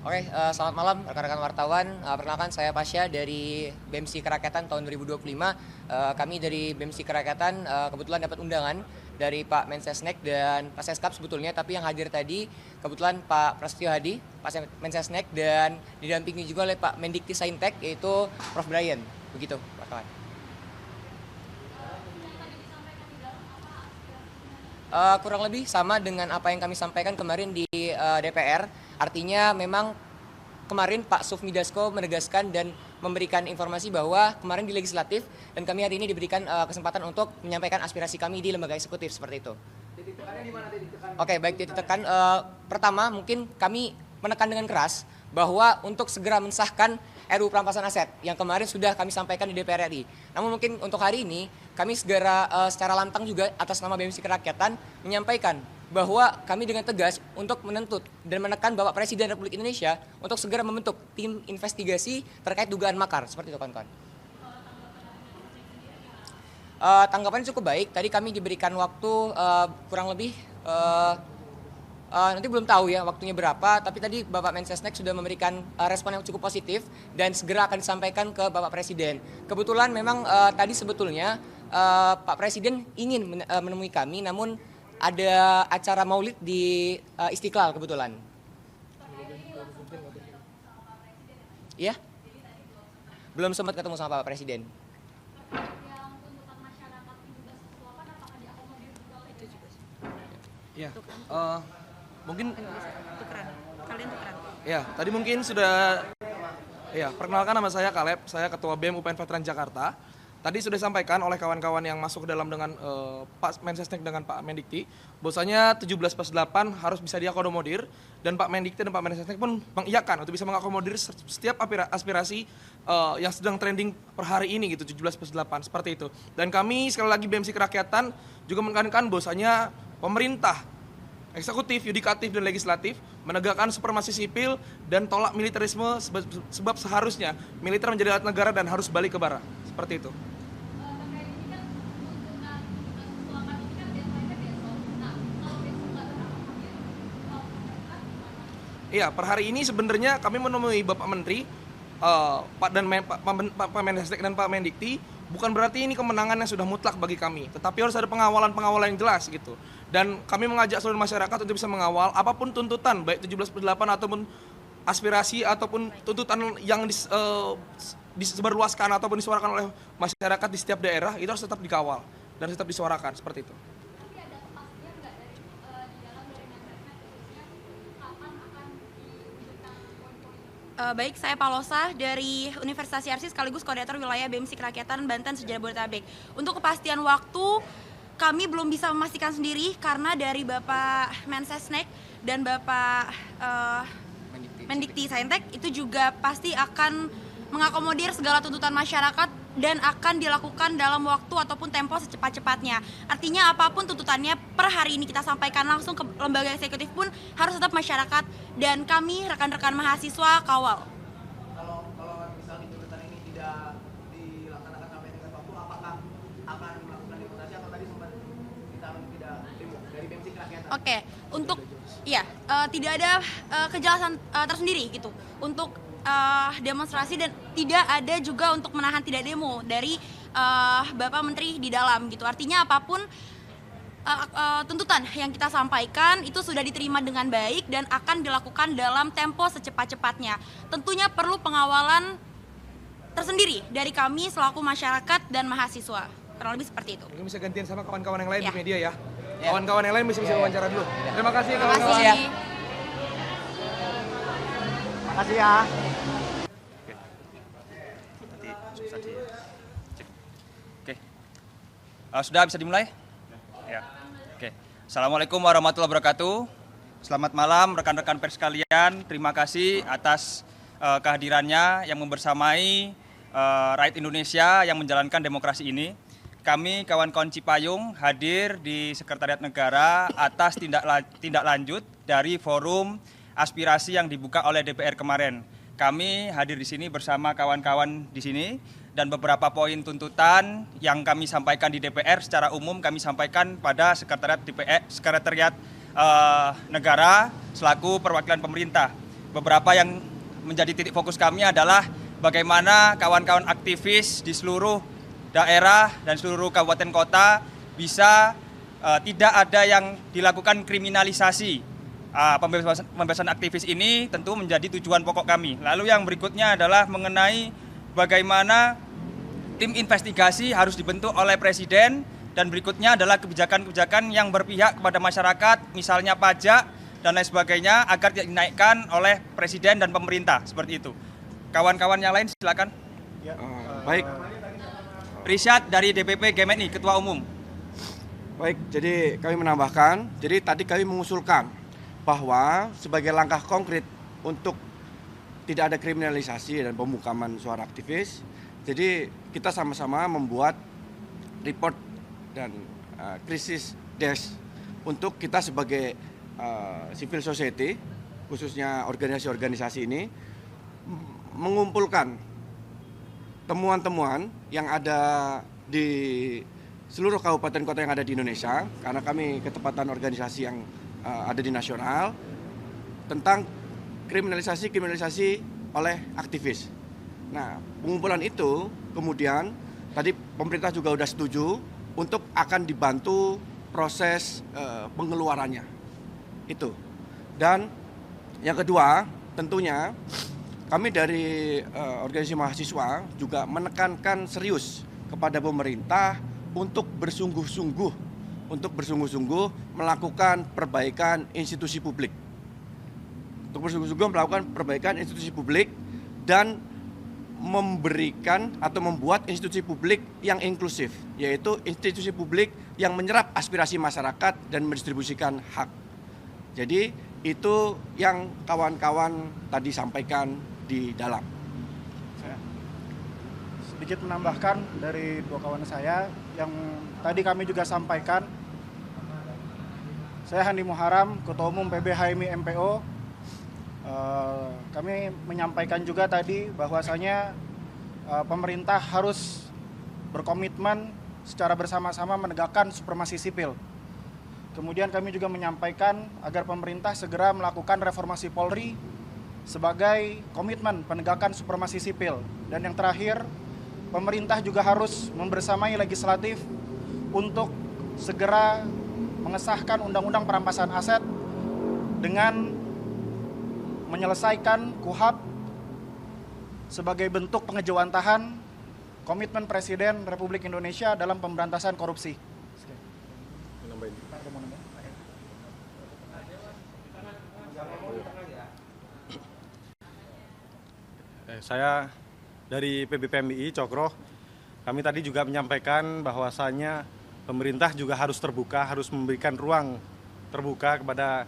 Oke, selamat malam rekan-rekan wartawan. Perkenalkan saya Pasya dari BEMSI Kerakyatan tahun 2025. Kami dari BEMSI Kerakyatan kebetulan dapat undangan dari Pak Mensesnek dan Pak Seskap sebetulnya, tapi yang hadir tadi kebetulan Pak Prasetyo Hadi, Pak Mensesnek, dan didampingi juga oleh Pak Mendikti Saintek yaitu Prof. Brian. Begitu, Pak kawan. Kurang lebih sama dengan apa yang kami sampaikan kemarin di DPR. Artinya memang kemarin Pak Sufmi Dasko menegaskan dan memberikan informasi bahwa kemarin di legislatif dan kami hari ini diberikan kesempatan untuk menyampaikan aspirasi kami di lembaga eksekutif seperti itu. Titik tekannya di mana titik tekan? Oke, baik, titik tekan. Pertama mungkin kami menekan dengan keras bahwa untuk segera mensahkan RUU perampasan aset yang kemarin sudah kami sampaikan di DPR RI. Namun mungkin untuk hari ini kami segera secara lantang juga atas nama BEMSI Kerakyatan menyampaikan bahwa kami dengan tegas untuk menuntut dan menekan Bapak Presiden Republik Indonesia untuk segera membentuk tim investigasi terkait dugaan makar. Seperti itu kawan-kawan. Tanggapannya cukup baik. Tadi kami diberikan waktu kurang lebih nanti belum tahu ya waktunya berapa, tapi tadi Bapak Mensesnek sudah memberikan respon yang cukup positif dan segera akan disampaikan ke Bapak Presiden. Kebetulan memang tadi sebetulnya Pak Presiden ingin menemui kami, namun ada acara maulid di Istiqlal kebetulan. Iya? Belum sempat ketemu sama Bapak Presiden. Ya, mungkin Kalian tukeran. ya tadi mungkin sudah perkenalkan, nama saya Kaleb, saya Ketua BEM UPN Veteran Jakarta. Tadi sudah disampaikan oleh kawan-kawan yang masuk ke dalam dengan Pak Mensesnek dengan Pak Mendikti, bahwasanya 17+8 harus bisa diakomodir, dan Pak Mendikti dan Pak Mensesnek pun mengiyakan untuk bisa mengakomodir setiap aspirasi yang sedang trending per hari ini gitu, 17+8 seperti itu. Dan kami sekali lagi BEMSI Kerakyatan juga menekankan bahwasanya pemerintah, eksekutif, yudikatif, dan legislatif menegakkan supremasi sipil dan tolak militerisme, sebab seharusnya militer menjadi alat negara dan harus balik ke bara. Seperti itu. Iya, per hari ini sebenarnya kami menemui Bapak Menteri, Pak Mensesnek dan Pak Mendikti. Bukan berarti ini kemenangan yang sudah mutlak bagi kami, tetapi harus ada pengawalan yang jelas gitu. Dan kami mengajak seluruh masyarakat untuk bisa mengawal apapun tuntutan, baik 17+8 ataupun aspirasi ataupun tuntutan yang disebarluaskan ataupun disuarakan oleh masyarakat di setiap daerah, itu harus tetap dikawal dan tetap disuarakan seperti itu. Baik, saya Palosa dari Universitas Yarsi sekaligus koordinator wilayah BEMSI Kerakyatan Banten Sejabodetabek. Untuk kepastian waktu kami belum bisa memastikan sendiri karena dari Bapak Mensesnek dan Bapak Mendikti Saintek itu juga pasti akan mengakomodir segala tuntutan masyarakat dan akan dilakukan dalam waktu ataupun tempo secepat-cepatnya. Artinya apapun tuntutannya per hari ini kita sampaikan langsung ke lembaga eksekutif pun harus tetap masyarakat dan kami rekan-rekan mahasiswa kawal. Kalau misalnya tuntutan ini tidak dilaksanakan sampai dengan waktu, apakah akan melakukan demonstrasi atau tadi sempat kita tidak demo dari BEMSI Kerakyatan? Oke, untuk tidak ada kejelasan tersendiri gitu untuk demonstrasi dan tidak ada juga untuk menahan tidak demo dari Bapak Menteri di dalam gitu. Artinya apapun tuntutan yang kita sampaikan itu sudah diterima dengan baik dan akan dilakukan dalam tempo secepat-cepatnya. Tentunya perlu pengawalan tersendiri dari kami selaku masyarakat dan mahasiswa. Kurang lebih seperti itu. Mungkin bisa gantian sama kawan-kawan yang lain Ya. di media ya. Kawan-kawan yang lain bisa wawancara dulu. Terima kasih Terima kawan-kawan. kasih. Makasih ya. Oke. Sudah bisa dimulai? Ya. Oke. Assalamualaikum warahmatullahi wabarakatuh. Selamat malam rekan-rekan pers sekalian. Terima kasih atas kehadirannya yang membersamai rakyat Indonesia yang menjalankan demokrasi ini. Kami kawan-kawan Cipayung hadir di Sekretariat Negara atas tindak lanjut dari forum aspirasi yang dibuka oleh DPR kemarin. Kami hadir di sini bersama kawan-kawan di sini dan beberapa poin tuntutan yang kami sampaikan di DPR secara umum kami sampaikan pada Sekretariat Negara selaku perwakilan pemerintah. beberapa yang menjadi titik fokus kami adalah bagaimana kawan-kawan aktivis di seluruh daerah dan seluruh kabupaten kota bisa tidak ada yang dilakukan kriminalisasi. Pembebasan aktivis ini tentu menjadi tujuan pokok kami. Lalu yang berikutnya adalah mengenai bagaimana tim investigasi harus dibentuk oleh Presiden, dan berikutnya adalah kebijakan-kebijakan yang berpihak kepada masyarakat, misalnya pajak dan lain sebagainya, agar tidak dinaikkan oleh Presiden dan pemerintah, seperti itu. Kawan-kawan yang lain silakan. Baik. Risyad dari DPP GMNI, Ketua Umum. Baik, jadi kami menambahkan, jadi tadi kami mengusulkan bahwa sebagai langkah konkret untuk tidak ada kriminalisasi dan pembukaman suara aktivis, jadi kita sama-sama membuat report dan krisis desk untuk kita sebagai civil society, khususnya organisasi-organisasi ini, mengumpulkan temuan-temuan yang ada di seluruh kabupaten kota yang ada di Indonesia, karena kami ketepatan organisasi yang ada di nasional, tentang kriminalisasi oleh aktivis. Nah, pengumpulan itu kemudian tadi pemerintah juga sudah setuju untuk akan dibantu proses pengeluarannya. Itu. Dan yang kedua, tentunya kami dari organisasi mahasiswa juga menekankan serius kepada pemerintah untuk bersungguh-sungguh melakukan perbaikan institusi publik. Untuk bersungguh-sungguh melakukan perbaikan institusi publik dan memberikan atau membuat institusi publik yang inklusif, yaitu institusi publik yang menyerap aspirasi masyarakat dan mendistribusikan hak. Jadi itu yang kawan-kawan tadi sampaikan di dalam. Sedikit menambahkan dari dua kawan saya yang tadi kami juga sampaikan. Saya Handi Muharam, Ketua Umum PB HMI MPO. Kami menyampaikan juga tadi bahwasanya pemerintah harus berkomitmen secara bersama-sama menegakkan supremasi sipil. Kemudian kami juga menyampaikan agar pemerintah segera melakukan reformasi Polri sebagai komitmen penegakan supremasi sipil. Dan yang terakhir, pemerintah juga harus membersamai legislatif untuk segera mengesahkan undang-undang perampasan aset dengan menyelesaikan KUHP sebagai bentuk pengejawantahan komitmen Presiden Republik Indonesia dalam pemberantasan korupsi. Saya dari PBPMI Cokro, kami tadi juga menyampaikan bahwasanya pemerintah juga harus terbuka, harus memberikan ruang terbuka kepada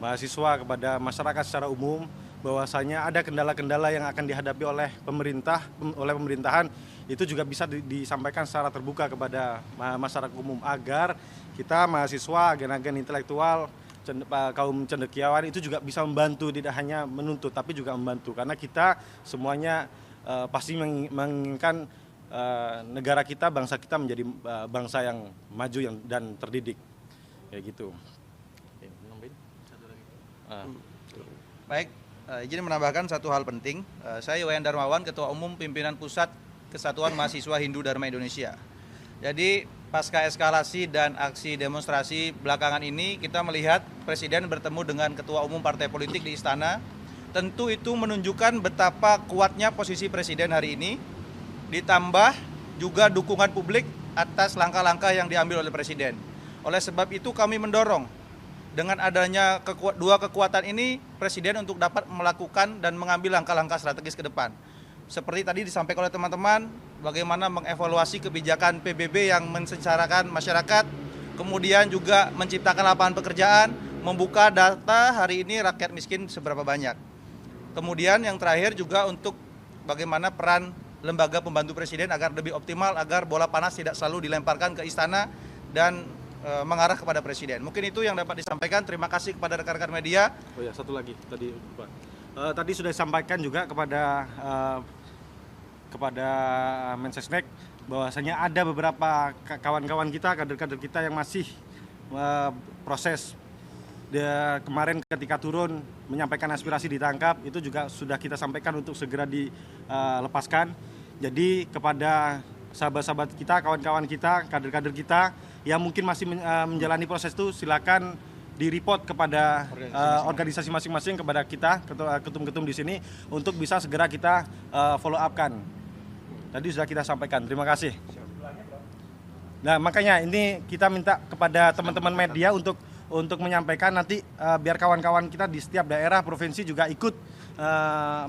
mahasiswa, kepada masyarakat secara umum, bahwasanya ada kendala-kendala yang akan dihadapi oleh pemerintahan, itu juga bisa disampaikan secara terbuka kepada masyarakat umum agar kita mahasiswa, agen-agen intelektual, kaum cendekiawan itu juga bisa membantu, tidak hanya menuntut tapi juga membantu, karena kita semuanya pasti menginginkan negara kita, bangsa kita menjadi bangsa yang maju dan terdidik, kayak gitu. Baik, izin menambahkan satu hal penting. Saya Wayan Darmawan, Ketua Umum Pimpinan Pusat Kesatuan Mahasiswa Hindu Dharma Indonesia. Jadi pasca eskalasi dan aksi demonstrasi belakangan ini, kita melihat Presiden bertemu dengan Ketua Umum Partai Politik di Istana. Tentu itu menunjukkan betapa kuatnya posisi Presiden hari ini, ditambah juga dukungan publik atas langkah-langkah yang diambil oleh Presiden. Oleh sebab itu kami mendorong dengan adanya dua kekuatan ini, Presiden untuk dapat melakukan dan mengambil langkah-langkah strategis ke depan. Seperti tadi disampaikan oleh teman-teman, bagaimana mengevaluasi kebijakan PBB yang mensengsarakan masyarakat, kemudian juga menciptakan lapangan pekerjaan, membuka data hari ini rakyat miskin seberapa banyak. Kemudian yang terakhir juga untuk bagaimana peran lembaga pembantu Presiden agar lebih optimal, agar bola panas tidak selalu dilemparkan ke istana dan mengarah kepada Presiden. Mungkin itu yang dapat disampaikan. Terima kasih kepada rekan-rekan media. Oh ya, satu lagi tadi Pak. Tadi sudah disampaikan juga kepada Mensesnek bahwasanya ada beberapa kawan-kawan kita, kader-kader kita yang masih proses kemarin ketika turun menyampaikan aspirasi ditangkap, itu juga sudah kita sampaikan untuk segera dilepaskan. Jadi kepada sahabat-sahabat kita, kawan-kawan kita, kader-kader kita yang mungkin masih menjalani proses itu, silakan di-report kepada organisasi masing-masing, kepada kita, ketum-ketum di sini, untuk bisa segera kita follow up-kan. Tadi sudah kita sampaikan, terima kasih. Nah, makanya ini kita minta kepada teman-teman media untuk menyampaikan nanti biar kawan-kawan kita di setiap daerah, provinsi juga ikut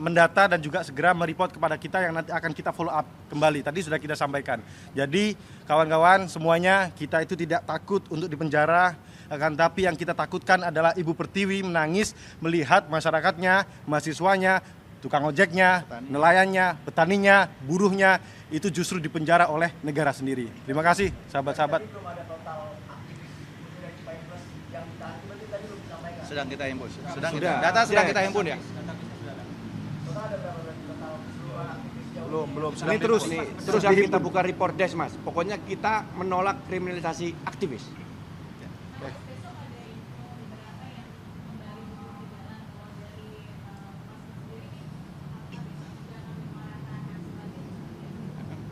mendata dan juga segera mereport kepada kita yang nanti akan kita follow up kembali. Tadi sudah kita sampaikan. Jadi kawan-kawan semuanya, kita itu tidak takut untuk dipenjara, akan tapi yang kita takutkan adalah Ibu Pertiwi menangis melihat masyarakatnya, mahasiswanya, tukang ojeknya, nelayannya, petaninya, buruhnya itu justru dipenjara oleh negara sendiri. Terima kasih sahabat-sahabat. Sedang kita himpun. Data sedang kita himpun ya. Belum. Ini terus kita buka report desk, Mas. Pokoknya kita menolak kriminalisasi aktivis.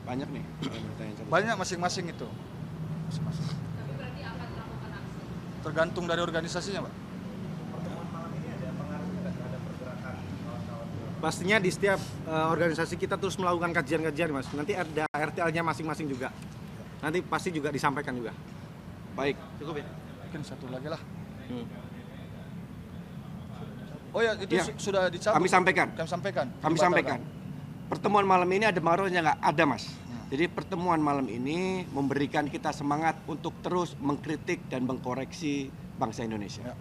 Banyak nih. Banyak masing-masing itu. Tergantung dari organisasinya, Pak. Pastinya di setiap organisasi kita terus melakukan kajian-kajian, Mas. Nanti ada RTL-nya masing-masing juga. Nanti pasti juga disampaikan juga. Baik. Cukup ya? Mungkin satu lagi lah. Oh ya, itu Ya. sudah dicabut. Kami sampaikan. Kami sampaikan. Pertemuan malam ini ada pengaruhnya nggak? Ada, Mas. Jadi pertemuan malam ini memberikan kita semangat untuk terus mengkritik dan mengkoreksi bangsa Indonesia. Ya.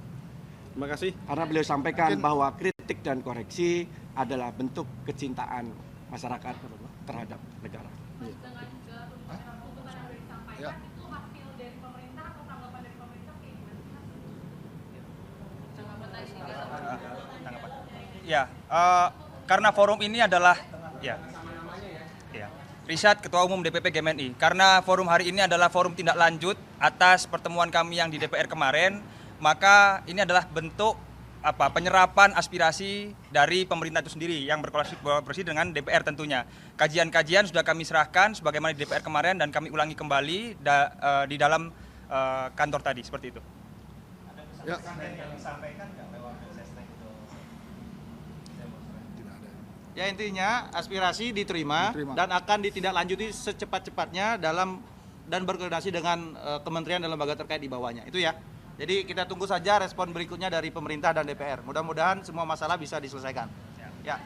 Terima kasih. Karena beliau sampaikan bahwa kritik dan koreksi adalah bentuk kecintaan masyarakat terhadap negara. Ya. Ya, karena forum ini adalah Risyad, Ketua Umum DPP GMNI. Karena forum hari ini adalah forum tindak lanjut atas pertemuan kami yang di DPR kemarin, maka ini adalah bentuk penyerapan aspirasi dari pemerintah itu sendiri yang berkolaborasi dengan DPR tentunya. Kajian-kajian sudah kami serahkan sebagaimana di DPR kemarin dan kami ulangi kembali di dalam kantor tadi, seperti itu. Ya. Ya, intinya aspirasi diterima dan akan ditindaklanjuti secepat-cepatnya dan berkoordinasi dengan kementerian dan lembaga terkait di bawahnya. Itu ya. Jadi kita tunggu saja respon berikutnya dari pemerintah dan DPR. Mudah-mudahan semua masalah bisa diselesaikan. Ya.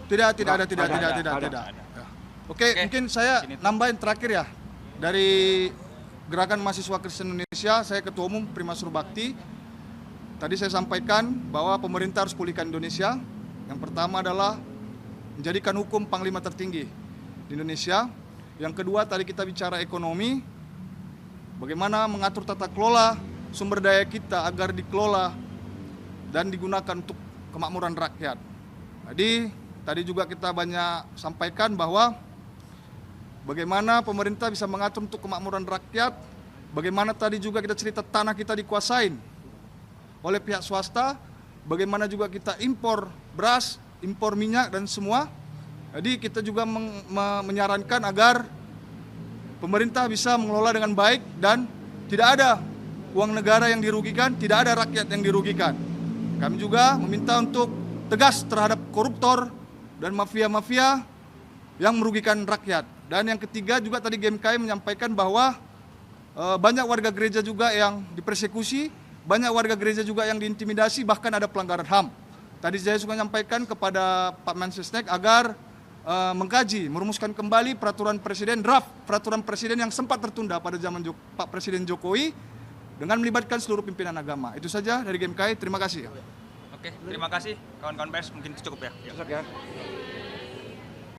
Tidak ada. Oke, mungkin saya nambahin terakhir ya. Dari Gerakan Mahasiswa Kristen Indonesia, saya Ketua Umum Primas Surbakti. Tadi saya sampaikan bahwa pemerintah harus pulihkan Indonesia. Yang pertama adalah menjadikan hukum panglima tertinggi di Indonesia. Yang kedua, tadi kita bicara ekonomi, bagaimana mengatur tata kelola sumber daya kita agar dikelola dan digunakan untuk kemakmuran rakyat. Jadi, tadi juga kita banyak sampaikan bahwa bagaimana pemerintah bisa mengatur untuk kemakmuran rakyat, bagaimana tadi juga kita cerita tanah kita dikuasain oleh pihak swasta, bagaimana juga kita impor beras, impor minyak dan semua. Jadi kita juga menyarankan agar pemerintah bisa mengelola dengan baik dan tidak ada uang negara yang dirugikan, tidak ada rakyat yang dirugikan. Kami juga meminta untuk tegas terhadap koruptor dan mafia-mafia yang merugikan rakyat. Dan yang ketiga juga tadi GMKI menyampaikan bahwa banyak warga gereja juga yang dipersekusi, banyak warga gereja juga yang diintimidasi, bahkan ada pelanggaran HAM. Tadi saya juga menyampaikan kepada Pak Mensesnek agar mengkaji, merumuskan kembali peraturan presiden, draft peraturan presiden yang sempat tertunda pada zaman Pak Presiden Jokowi dengan melibatkan seluruh pimpinan agama. Itu saja dari GMKI, terima kasih. Oke, terima kasih kawan-kawan pers, mungkin cukup ya. Besok ya.